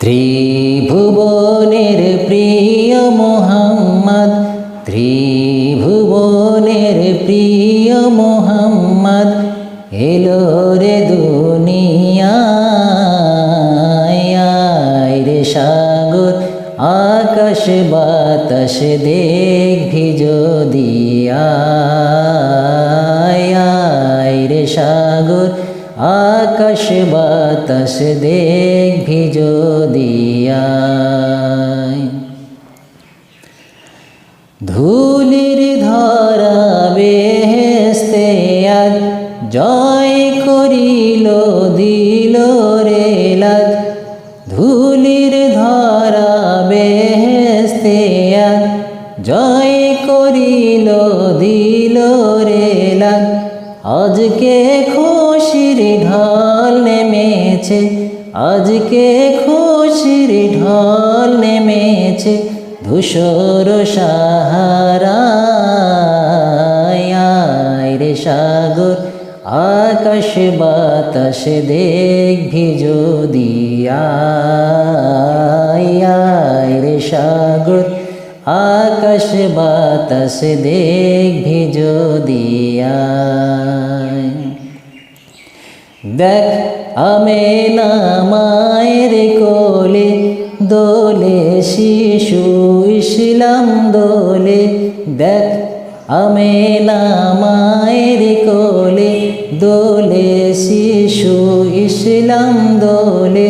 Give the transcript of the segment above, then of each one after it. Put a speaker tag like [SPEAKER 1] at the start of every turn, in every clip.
[SPEAKER 1] ত্রিভুবনের প্রিয় মোহাম্মদ, ত্রিভুবনের প্রিয় মোহাম্মদ এলো রে দুনিয়ায়। রে সাগর আকাশ বাতাস দেখবি যদি রে সাগর আকাশ বাতাস দেখবি যদি ধুলির ধরা বেহেশতে আজ জয় করিল দিল রে লাজ। ধুলির ধরা বেহেশতে আজ জয় করিল দিল রে লাজ। আজকে খুশির ঢল নেমেছে, আজকে খুশির ঢল নেমেছে ধূসর সাহারায়। রে সাগর আকাশ বাতাস দেখবি যদি রে সাগর আকাশ বাতাস দেখবি যদি দেখ আমেনা মায়ের কোলে দোলে শিশু ইসলাম দোলে। দেখ আমেনা মায়ের কোলে দোলে শিশু ইসলাম দোলে।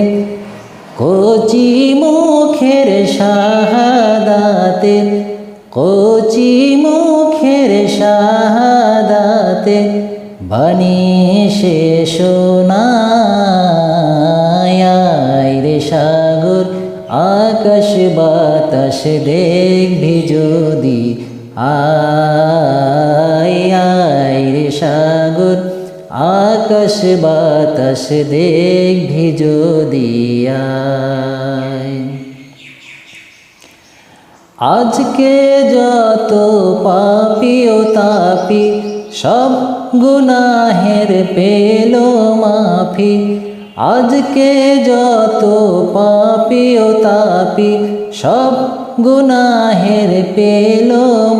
[SPEAKER 1] কচি মুখের শাহাদাতে, কচি মুখের শাহাদাতে বাণী সে শোনায়। রে সাগর আকাশ বাতাস দেখবি যদি রে সাগর আকাশ বাতাস দেখবি যদি আজকে যত পাপী ও তাপী সব গুনাহের পেল মাফি। আজকে যত পাপী ও তাপী সব গুনাহের পেল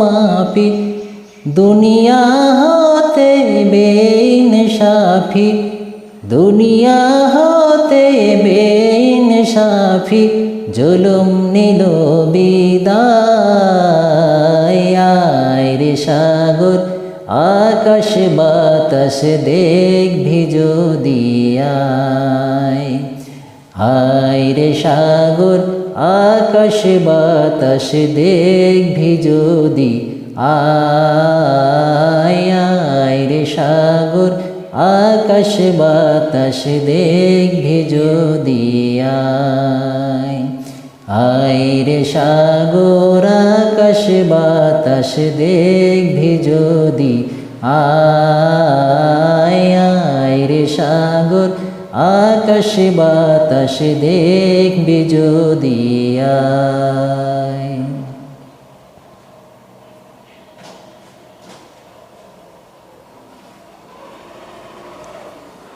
[SPEAKER 1] মাফি। দুনিয়া হতে বেইনসাফি, দুনিয়া হতে বেইনসাফি জুলুম নিল বিদায়। রে সাগর আকাশ বাতাস দেখবি যদি রে সাগর আকাশ বাতাস দেখবি যদি রে সাগর আকাশ বাতাস দেখবি যদি রে সাগর আকাশ বাতাস দেখবি যদি রে সাগর আকাশ বাতাস দেখবি যদি